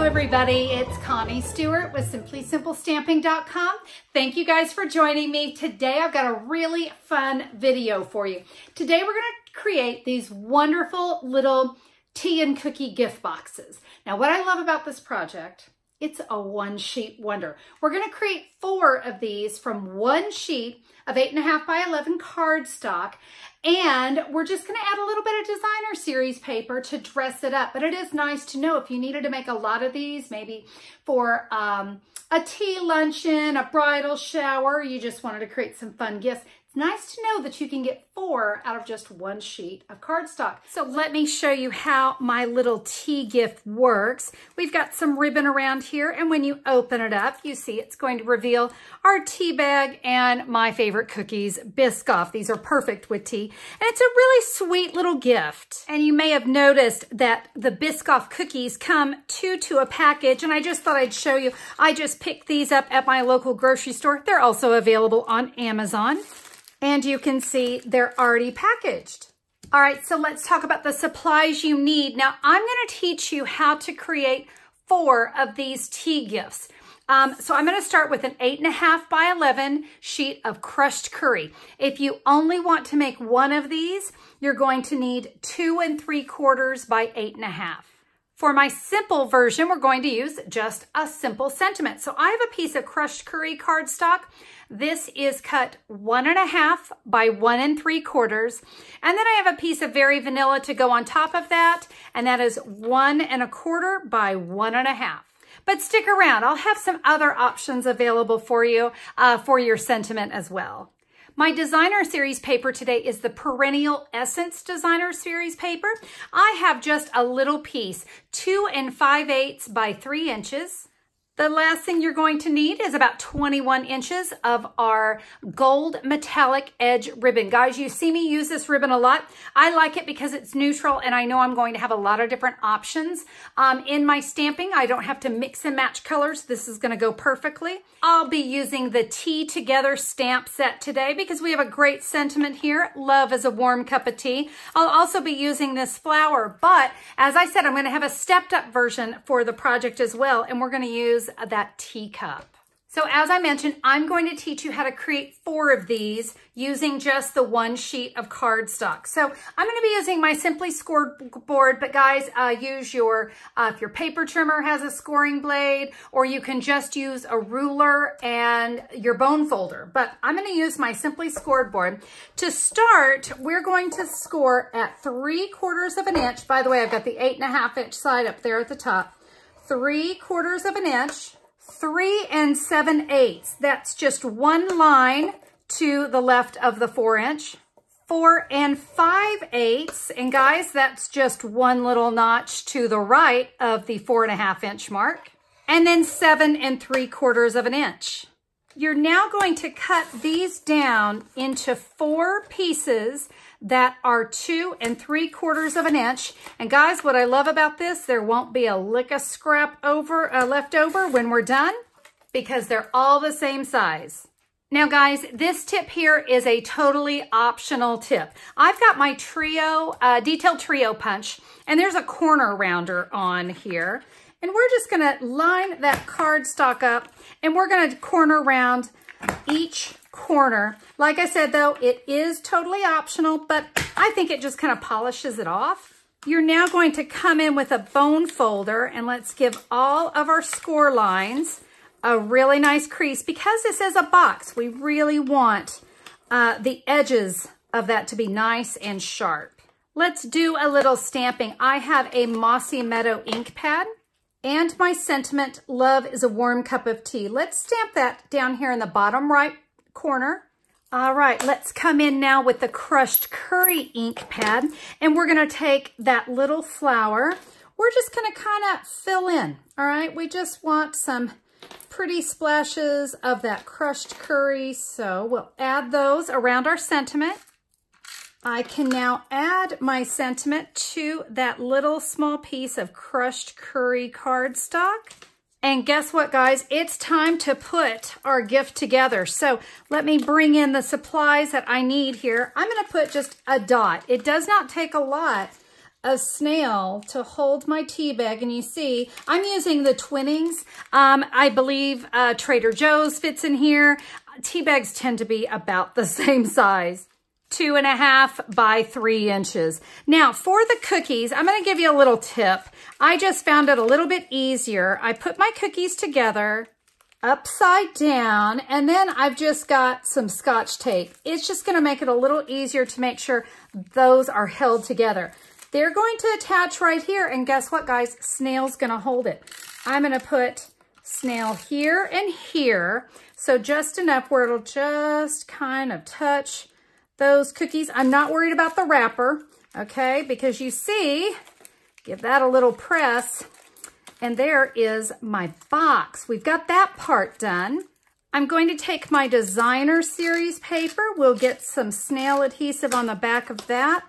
Hello everybody, it's Connie Stewart with SimplySimpleStamping.com. Thank you guys for joining me. Today I've got a really fun video for you. Today we're going to create these wonderful little tea and cookie gift boxes. Now what I love about this project, it's a one sheet wonder. We're going to create 4 of these from one sheet of 8.5 by 11 cardstock. And we're just going to add a little bit of designer series paper to dress it up. But it is nice to know if you needed to make a lot of these, maybe for a tea luncheon, a bridal shower, you just wanted to create some fun gifts. It's nice to know that you can get 4 out of just one sheet of cardstock. So let me show you how my little tea gift works. We've got some ribbon around here, and when you open it up, you see it's going to reveal our tea bag and my favorite cookies, Biscoff. These are perfect with tea, and it's a really sweet little gift. And you may have noticed that the Biscoff cookies come 2 to a package, and I just thought I'd show you. I just picked these up at my local grocery store. They're also available on Amazon. And you can see they're already packaged. All right, so let's talk about the supplies you need. Now, I'm going to teach you how to create 4 of these tea gifts. So I'm going to start with an 8.5 by 11 sheet of crushed curry. If you only want to make one of these, you're going to need 2 3/4 by 8.5. For my simple version, we're going to use just a simple sentiment. So I have a piece of crushed curry cardstock. This is cut 1.5 by 1 3/4. And then I have a piece of very vanilla to go on top of that. And that is 1 1/4 by 1.5. But stick around. I'll have some other options available for you for your sentiment as well. My designer series paper today is the Perennial Essence Designer Series paper. I have just a little piece, 2 5/8 by 3 inches. The last thing you're going to need is about 21 inches of our gold metallic edge ribbon. Guys, you see me use this ribbon a lot. I like it because it's neutral, and I know I'm going to have a lot of different options in my stamping. I don't have to mix and match colors. This is going to go perfectly. I'll be using the Tea Together stamp set today because we have a great sentiment here. Love is a warm cup of tea. I'll also be using this flower, but as I said, I'm going to have a stepped up version for the project as well, and we're going to use that teacup. So as I mentioned, I'm going to teach you how to create 4 of these using just the one sheet of cardstock. So I'm going to be using my Simply Scored board, but guys, use your, if your paper trimmer has a scoring blade, or you can just use a ruler and your bone folder. But I'm going to use my Simply Scored board. To start, we're going to score at 3/4 of an inch. By the way, I've got the 8.5 inch side up there at the top. 3/4 of an inch, 3 7/8. That's just one line to the left of the 4 inch. 4 5/8. And guys, that's just one little notch to the right of the 4.5 inch mark. And then 7 3/4 of an inch. You're now going to cut these down into 4 pieces that are 2 3/4 of an inch. And guys, what I love about this, there won't be a lick of scrap left over when we're done because they're all the same size. Now guys, this tip here is a totally optional tip. I've got my trio, detailed trio punch, and there's a corner rounder on here. And we're just gonna line that cardstock up, and we're gonna corner round each corner. Like I said though, it is totally optional, but I think it just kind of polishes it off. You're now going to come in with a bone folder, and let's give all of our score lines a really nice crease. Because this is a box, we really want the edges of that to be nice and sharp. Let's do a little stamping. I have a Mossy Meadow ink pad. And my sentiment, love is a warm cup of tea. Let's stamp that down here in the bottom right corner. All right, let's come in now with the crushed curry ink pad. And we're gonna take that little flower. We're just gonna kind of fill in, all right? We just want some pretty splashes of that crushed curry. So we'll add those around our sentiment. I can now add my sentiment to that little small piece of crushed curry cardstock. And guess what, guys? It's time to put our gift together. So let me bring in the supplies that I need here. I'm going to put just a dot. It does not take a lot a snail to hold my tea bag. And you see, I'm using the Twinnings. I believe Trader Joe's fits in here. Tea bags tend to be about the same size. 2.5 by 3 inches. Now for the cookies, I'm going to give you a little tip. I just found it a little bit easier. I put my cookies together upside down, and then I've just got some Scotch tape. It's just going to make it a little easier to make sure those are held together. They're going to attach right here, and guess what, guys? Snail's going to hold it. I'm going to put snail here and here, so just enough where it'll just kind of touch those cookies. I'm not worried about the wrapper, okay? Because you see, give that a little press, and there is my box. We've got that part done. I'm going to take my designer series paper. We'll get some snail adhesive on the back of that.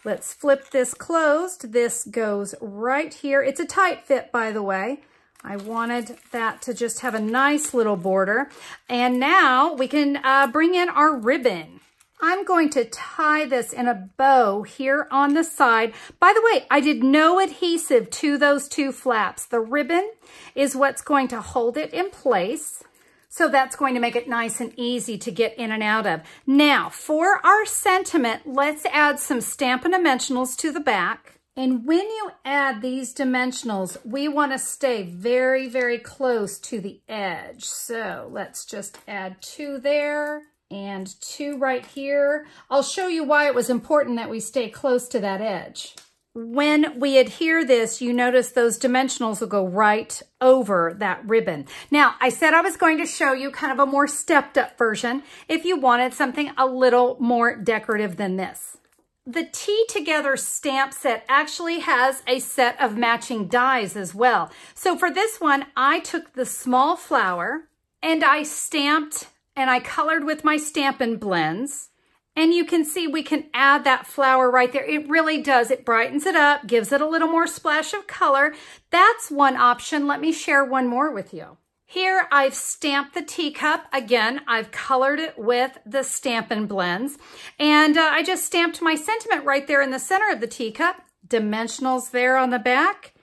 Let's flip this closed. This goes right here. It's a tight fit, by the way. I wanted that to just have a nice little border. And now we can bring in our ribbon. I'm going to tie this in a bow here on the side. By the way, I did no adhesive to those 2 flaps. The ribbon is what's going to hold it in place. So that's going to make it nice and easy to get in and out of. Now, for our sentiment, let's add some Stampin' Dimensionals to the back. And when you add these dimensionals, we want to stay very, very close to the edge. So let's just add 2 there. And 2 right here. I'll show you why it was important that we stay close to that edge. When we adhere this, you notice those dimensionals will go right over that ribbon. Now, I said I was going to show you kind of a more stepped up version if you wanted something a little more decorative than this. The Tea Together stamp set actually has a set of matching dies as well. So for this one, I took the small flower and I stamped and I colored with my Stampin' Blends. And you can see we can add that flower right there. It really does. It brightens it up, gives it a little more splash of color. That's one option. Let me share one more with you. Here I've stamped the teacup. Again, I've colored it with the Stampin' Blends. And I just stamped my sentiment right there in the center of the teacup. Dimensionals there on the back.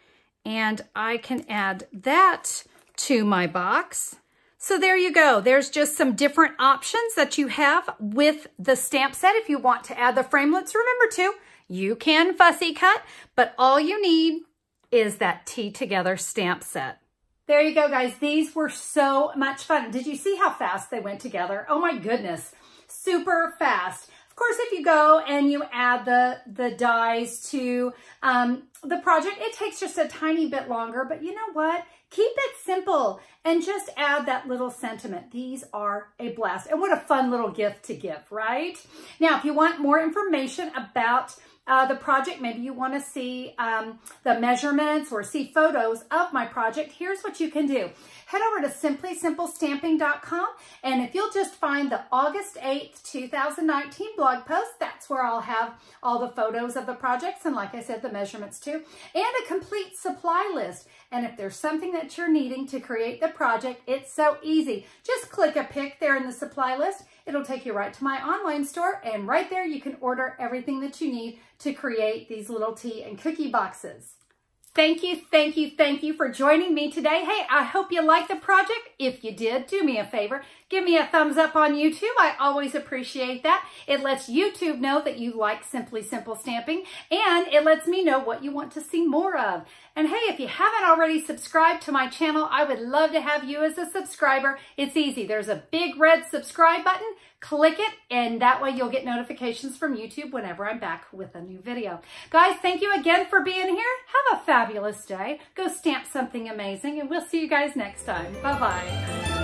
And I can add that to my box. So there you go. There's just some different options that you have with the stamp set. If you want to add the framelits, remember too, you can fussy cut, but all you need is that Tea Together stamp set. There you go, guys. These were so much fun. Did you see how fast they went together? Oh my goodness, super fast. Of course, if you go and you add the dies to the project, it takes just a tiny bit longer, but you know what? Keep it simple and just add that little sentiment. These are a blast. And what a fun little gift to give, right? Now, if you want more information about the project, maybe you want to see the measurements or see photos of my project, here's what you can do. Head over to simplysimplestamping.com, and if you'll just find the August 8th, 2019 blog post, that's where I'll have all the photos of the projects, and like I said, the measurements too, and a complete supply list. And if there's something that you're needing to create the project, it's so easy. Just click a pic there in the supply list. It'll take you right to my online store, and right there you can order everything that you need to create these little tea and cookie boxes. Thank you, thank you, thank you for joining me today. Hey, I hope you liked the project. If you did, do me a favor. Give me a thumbs up on YouTube. I always appreciate that. It lets YouTube know that you like Simply Simple Stamping, and it lets me know what you want to see more of. And hey, if you haven't already subscribed to my channel, I would love to have you as a subscriber. It's easy. There's a big red subscribe button. Click it, and that way you'll get notifications from YouTube whenever I'm back with a new video. Guys, thank you again for being here. Have a fabulous day. Go stamp something amazing, and we'll see you guys next time. Bye-bye.